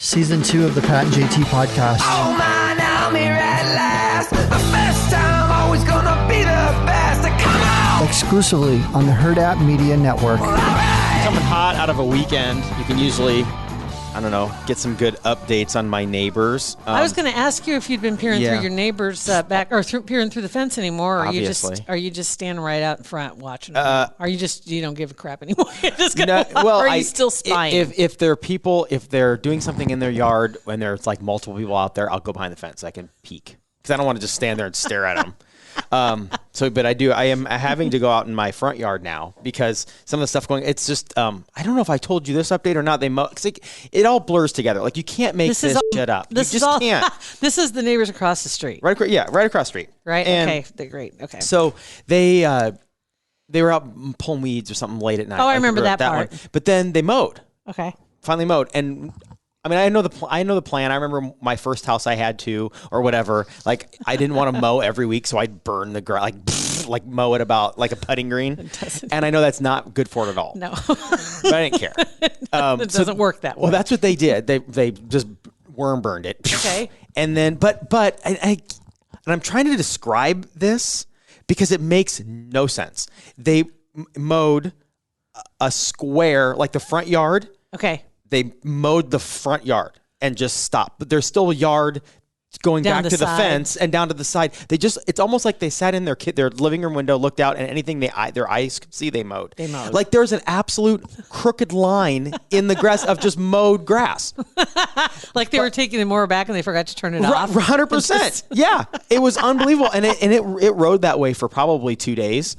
Season 2 of the Pat and JT podcast. Oh man, I'm here at last. The best time, always gonna be the best. Come on! Exclusively on the Hurrdat Media Network. Coming hot out of a weekend, you can usually, I don't know, get some good updates on my neighbors. I was going to ask you if you'd been peering through your neighbors back, or peering through the fence anymore. Or are you just standing right out in front watching them? Are you just, you don't give a crap anymore? Or are you still spying? If there are people, if they're doing something in their yard when there's like multiple people out there, I'll go behind the fence. I can peek because I don't want to just stand there and stare at them. But I am having to go out in my front yard now because some of the stuff going, it's just, I don't know if I told you this update or not. It all blurs together. Like you can't make this shit up. You just can't. This is the neighbors across the street. Right across the street. Right. And okay. They're great. Okay. So they were out pulling weeds or something late at night. Oh, I remember that part. One. But then they mowed. Okay. Finally mowed. And I mean, I know the plan. I remember my first house I had to, or whatever. Like, I didn't want to mow every week, so I'd burn the grass, like mow it about like a putting green. And I know that's not good for it at all. No, but I didn't care. It doesn't work that way. Well, that's what they did. They just worm burned it. Okay. And then, but I'm trying to describe this because it makes no sense. They mowed a square, like the front yard. Okay. They mowed the front yard and just stopped. But there's still a yard going down back to the fence and down to the side. It's almost like they sat in their living room window, looked out, and anything their eyes could see, they mowed. Like there's an absolute crooked line in the grass of just mowed grass. Like they were taking the mower back and they forgot to turn it off. 100%. Yeah. It was unbelievable. And it rode that way for probably 2 days.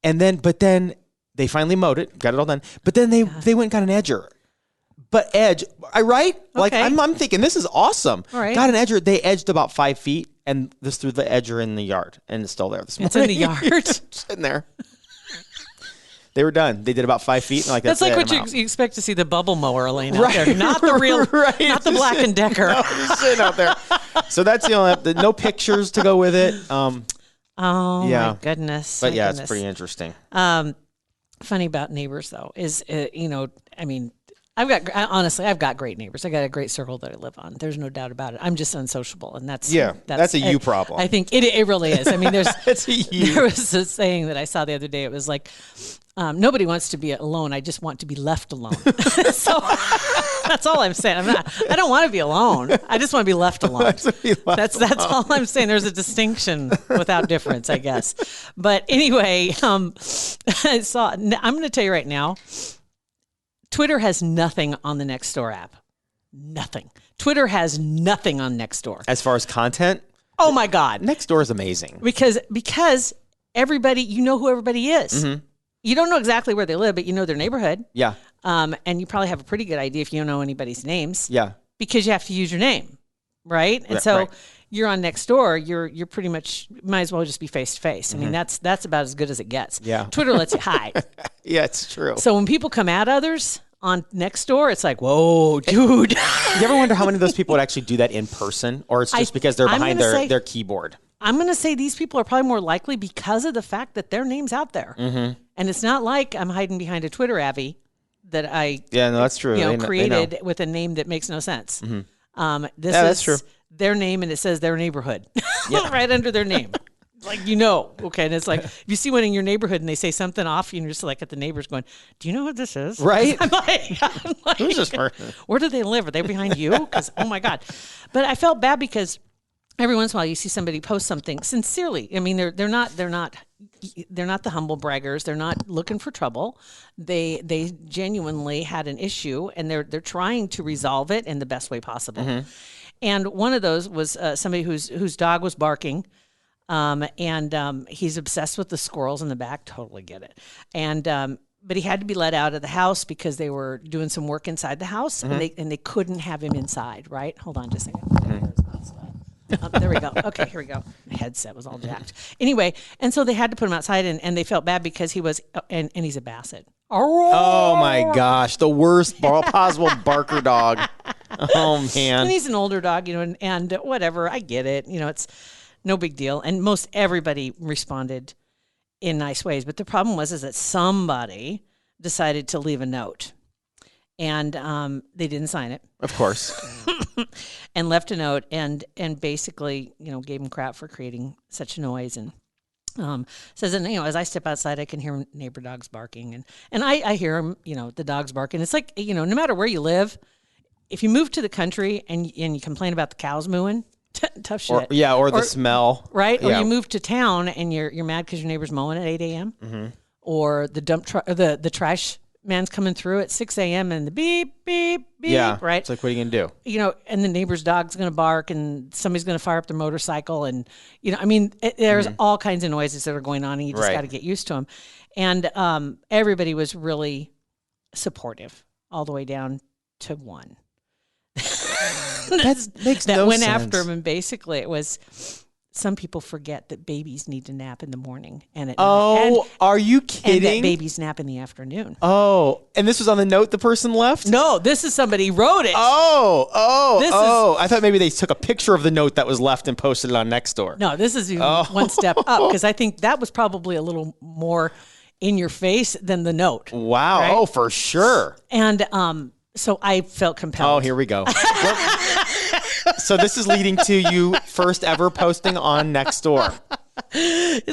But then they finally mowed it, got it all done. But then they went and got an edger. But edge, right? Okay. Like I'm thinking this is awesome. All right. Got an edger. They edged about 5 feet, and this threw the edger in the yard, and it's still there this morning. It's in the yard, sitting there. They were done. They did about 5 feet. And that's like what you expect to see the bubble mower laying out there, not the real, not the Black and Decker. No, just sitting out there. So that's the only no pictures to go with it. My goodness. But it's pretty interesting. Funny about neighbors though is I've got great neighbors. I got a great circle that I live on. There's no doubt about it. I'm just unsociable, and that's a you problem. I think it really is. I mean, there was a saying that I saw the other day. It was like, nobody wants to be alone. I just want to be left alone. So that's all I'm saying. I don't want to be alone. I just want to be left alone. That's all I'm saying. There's a distinction without difference, I guess. But anyway, I'm going to tell you right now. Twitter has nothing on the Nextdoor app. Nothing. Twitter has nothing on Nextdoor. As far as content? Oh, my God. Nextdoor is amazing. Because everybody, you know who everybody is. Mm-hmm. You don't know exactly where they live, but you know their neighborhood. Yeah. And you probably have a pretty good idea if you don't know anybody's names. Yeah. Because you have to use your name, right? And so you're on Nextdoor, you're pretty much, might as well just be face to face. I mean, that's about as good as it gets. Yeah. Twitter lets you hide. Yeah, it's true. So when people come at others on Nextdoor, it's like, whoa, dude. You ever wonder how many of those people would actually do that in person, or it's just because they're behind their keyboard? I'm going to say these people are probably more likely because of the fact that their name's out there. Mm-hmm. And it's not like I'm hiding behind a Twitter Avy that I that's true. Created with a name that makes no sense. Mm-hmm. This is true. Their name, and it says their neighborhood right under their name. Like, okay. And it's like, if you see one in your neighborhood and they say something off, and you're just like at the neighbors going, do you know what this is? Right. I'm like who's this person? Where do they live? Are they behind you? Because, oh my God. But I felt bad because every once in a while you see somebody post something sincerely. I mean, they're not the humble braggers. They're not looking for trouble. They genuinely had an issue, and they're trying to resolve it in the best way possible. Mm-hmm. And one of those was somebody whose dog was barking. And he's obsessed with the squirrels in the back. Totally get it. And but he had to be let out of the house because they were doing some work inside the house, mm-hmm. and they couldn't have him inside. Right? Hold on, just a second. There we go. Okay, here we go. My headset was all jacked. Anyway, and so they had to put him outside, and they felt bad because he was, and he's a basset. Oh my gosh, the worst possible barker dog. Oh man. And he's an older dog, and whatever. I get it. It's no big deal. And most everybody responded in nice ways. But the problem was that somebody decided to leave a note. And they didn't sign it. Of course. and left a note and basically, gave him crap for creating such noise. And says, and as I step outside, I can hear neighbor dogs barking, and I hear them, the dogs barking. It's like, no matter where you live, if you move to the country and you complain about the cows mooing, tough shit. Or the smell, right? Yeah. Or you move to town and you're mad because your neighbor's mowing at 8 a.m. Or the dump truck, the trash man's coming through at 6 a.m. and the beep, beep, beep, Yeah, right? it's like, what are you going to do? And the neighbor's dog's going to bark and somebody's going to fire up their motorcycle. And, there's all kinds of noises that are going on and you just got to get used to them. And everybody was really supportive all the way down to one. That makes that no went sense. after him. And basically it was, some people forget that babies need to nap in the morning and at Oh, night. are you And kidding? that babies nap in the afternoon. Oh, and this was on the note the person left? No, this is somebody wrote it. This I thought maybe they took a picture of the note that was left and posted it on Nextdoor. No, this is even one step up because I think that was probably a little more in your face than the note. Wow. Right? Oh, for sure. And so I felt compelled. Oh, here we go. So this is leading to you first ever posting on Nextdoor.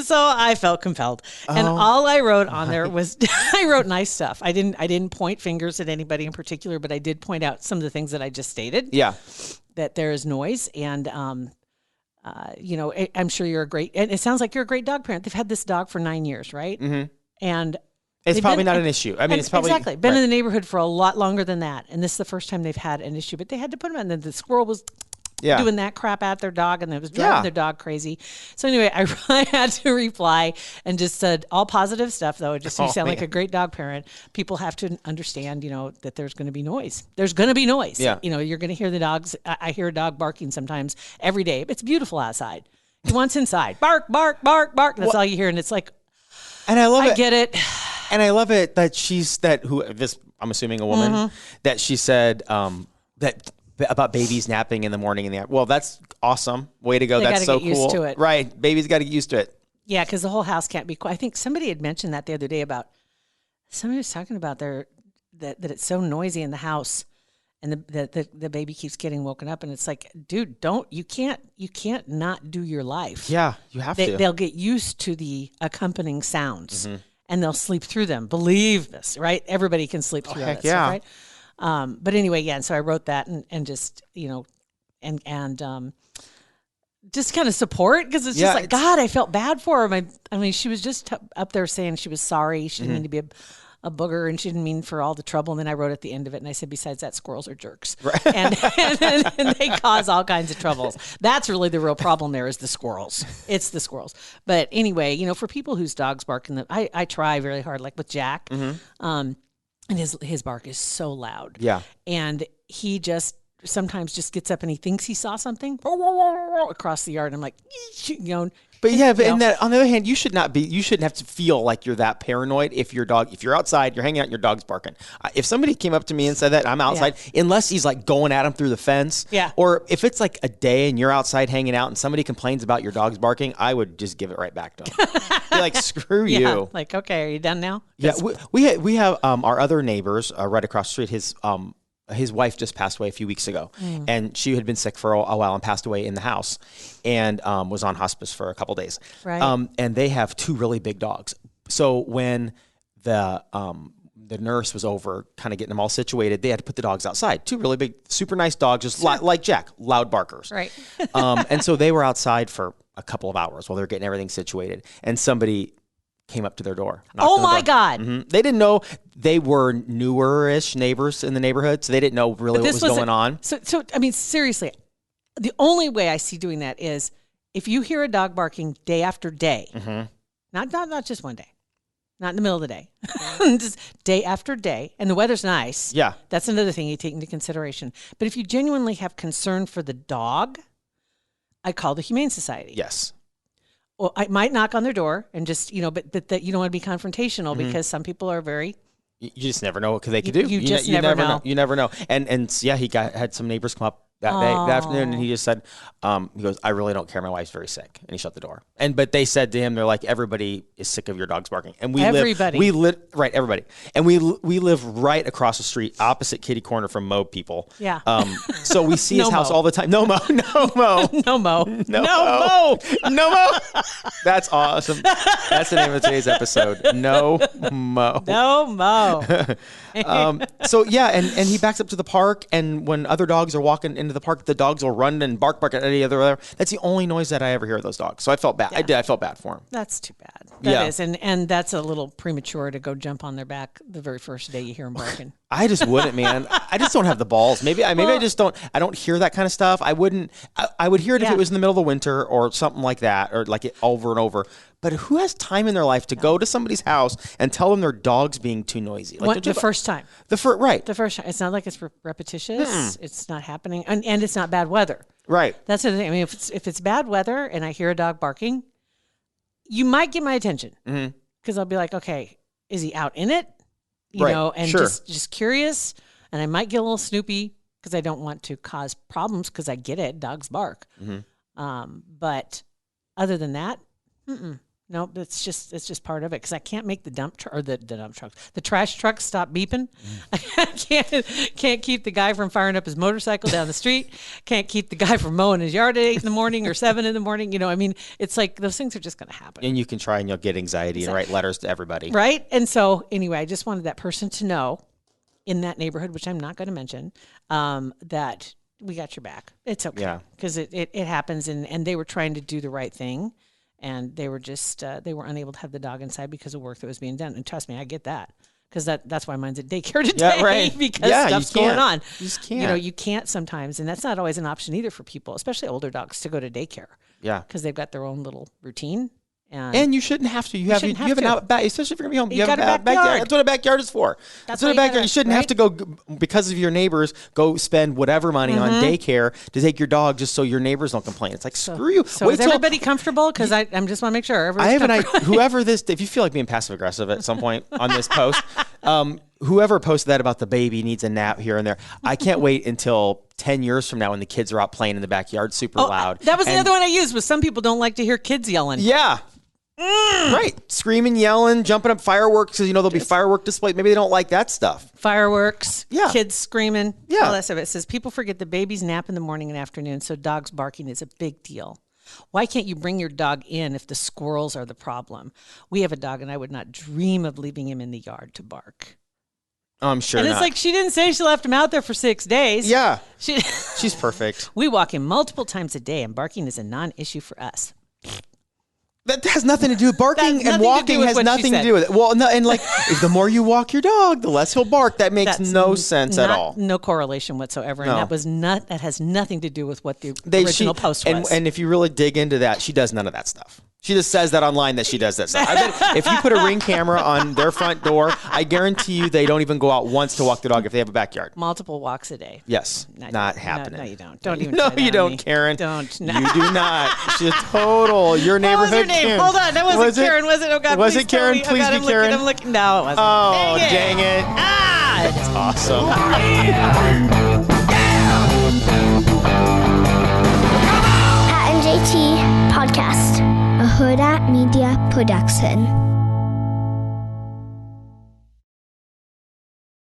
So I felt compelled, and all I wrote on there was I wrote nice stuff. I didn't point fingers at anybody in particular, but I did point out some of the things that I just stated. Yeah. That there is noise, and I'm sure you're a great. And it sounds like you're a great dog parent. They've had this dog for 9 years, right? Mm-hmm. And it's probably not an issue. I mean, it's probably exactly been in the neighborhood for a lot longer than that, and this is the first time they've had an issue. But they had to put them in. And the squirrel was doing that crap at their dog, and it was driving their dog crazy. So anyway, I had to reply and just said all positive stuff, though. Just you sound like a great dog parent. People have to understand, that there's going to be noise. There's going to be noise. Yeah. You're going to hear the dogs. I hear a dog barking sometimes every day. It's beautiful outside. He wants inside. Bark, bark, bark, bark. That's all you hear, and it's like, and I love it. I get it. And I love it that I'm assuming a woman, that she said that about babies napping in the morning well, that's awesome. Way to go. They That's so get cool. used to it. Right. Babies got to get used to it. Yeah, because the whole house can't be quiet. I think somebody had mentioned that the other day about somebody was talking about that it's so noisy in the house, and the baby keeps getting woken up, and it's like, dude, you can't not do your life. Yeah, you have to. They'll get used to the accompanying sounds, and they'll sleep through them. Believe this, right? Everybody can sleep through that stuff, right? But anyway, and so I wrote that and just, and just kind of support, because it's just like, God, I felt bad for him. I mean, she was just up there saying she was sorry. She didn't mean to be a booger, and she didn't mean for all the trouble. And then I wrote at the end of it, and I said, besides that, squirrels are jerks. Right. And they cause all kinds of troubles. That's really the real problem there is the squirrels. It's the squirrels. But anyway, for people whose dogs bark, I try very hard, like with Jack. And his bark is so loud. Yeah. And he just sometimes just gets up and he thinks he saw something across the yard. And I'm like, But on the other hand, you shouldn't have to feel like you're that paranoid if you're outside, you're hanging out and your dog's barking. If somebody came up to me and said that, I'm outside, unless he's like going at him through the fence. Yeah. Or if it's like a day and you're outside hanging out and somebody complains about your dog's barking, I would just give it right back to him. Be like, screw you. Like, okay, are you done now? Yeah. We have our other neighbors right across the street. His wife just passed away a few weeks ago, and she had been sick for a while and passed away in the house, and was on hospice for a couple days. Right. And they have two really big dogs. So when the nurse was over, kind of getting them all situated, they had to put the dogs outside. Two really big, super nice dogs, just like Jack, loud barkers. Right. And so they were outside for a couple of hours while they were getting everything situated, and somebody came up to their door. Oh my God. They didn't know. They were newer-ish neighbors in the neighborhood, so they didn't know really what was going on. So I mean, seriously, the only way I see doing that is if you hear a dog barking day after day, not just one day, not in the middle of the day, just day after day, and the weather's nice. Yeah. That's another thing you take into consideration. But if you genuinely have concern for the dog, I call the Humane Society. Yes. Well, I might knock on their door and just, but that you don't want to be confrontational because some people are very. You just never know what they could do. You just never know. You never know. And yeah, he had some neighbors come up that afternoon, and he just said, he goes, I really don't care. My wife's very sick, and he shut the door. But they said to him, they're like, everybody is sick of your dogs barking, and everybody, and we live right across the street, opposite kitty corner from Mo people. Yeah. So we see his house all the time. No Mo. That's awesome. That's the name of today's episode. No Mo. So yeah, and he backs up to the park, and when other dogs are walking into the park, the dogs will run and bark at any other. That's the only noise that I ever hear of those dogs. So I felt bad. Yeah. I felt bad for him. That's too bad. That is, and that's a little premature to go jump on their back the very first day you hear them barking. I just wouldn't, man. I just don't have the balls. Maybe I just don't. I don't hear that kind of stuff. I wouldn't. I would hear it if it was in the middle of the winter or something like that, or like it over and over. But who has time in their life to go to somebody's house and tell them their dog's being too noisy? Like, the first time. Right. The first time. It's not like it's repetitious. Mm-mm. It's not happening, and it's not bad weather. Right. That's the thing. I mean, if it's bad weather and I hear a dog barking, you might get my attention because I'll be like, okay, is he out in it? You know, and just curious, and I might get a little snoopy because I don't want to cause problems because I get it. Dogs bark. Mm-hmm. But other than that, no, it's just part of it because I can't make the the trash trucks stop beeping. I can't keep the guy from firing up his motorcycle down the street. Can't keep the guy from mowing his yard at 8 a.m. or 7 a.m. You know, I mean, it's like those things are just going to happen. And you can try and you'll get anxiety and write letters to everybody. Right. And so anyway, I just wanted that person to know in that neighborhood, which I'm not going to mention, that we got your back. It's okay because it happens, and they were trying to do the right thing. And they were just they were unable to have the dog inside because of work that was being done. And trust me, I get that because that's why mine's at daycare today because stuff's going on. You just can't. You know, you can't sometimes, and that's not always an option either for people, especially older dogs, to go to daycare. Yeah, because they've got their own little routine. And you shouldn't have to. You have an out back, especially if you're gonna be home. You have a backyard. That's what a backyard is for. That's what a backyard. You shouldn't have to go because of your neighbors. Go spend whatever money on daycare to take your dog just so your neighbors don't complain. It's like screw you. So is everybody comfortable? Because I just want to make sure. Whoever if you feel like being passive aggressive at some point on this post, whoever posted that about the baby needs a nap here and there. I can't wait until 10 years from now when the kids are out playing in the backyard super loud. That was the other one I used. Was some people don't like to hear kids yelling. Yeah. Right. Screaming, yelling, jumping up fireworks because, there'll be firework displays. Maybe they don't like that stuff. Fireworks, kids screaming, all that stuff. It says people forget the babies nap in the morning and afternoon, so dogs barking is a big deal. Why can't you bring your dog in if the squirrels are the problem? We have a dog, and I would not dream of leaving him in the yard to bark. I'm sure and it's like she didn't say she left him out there for 6 days. Yeah. She's perfect. We walk him multiple times a day, and barking is a non-issue for us. That has nothing to do with barking, and walking has nothing to do with it. Well, no, and if the more you walk your dog, the less he'll bark. That makes no sense at all. No correlation whatsoever, and that has nothing to do with what the original post was. And if you really dig into that, she does none of that stuff. She just says that online that she does that stuff. I bet if you put a Ring camera on their front door, I guarantee you they don't even go out once to walk the dog if they have a backyard. Multiple walks a day. Yes. Not happening. No, you don't. Don't even No, try that you don't, me. Karen. Don't. No. You do not. She's total. Your neighborhood. What was her name? Karen. Hold on. That wasn't Karen, was it? Oh, God. Was it Karen? Please be Karen. I'm looking. No, it wasn't. Oh, dang it. That's awesome. Pat and JT Podcast, a Hurrdat Media Production.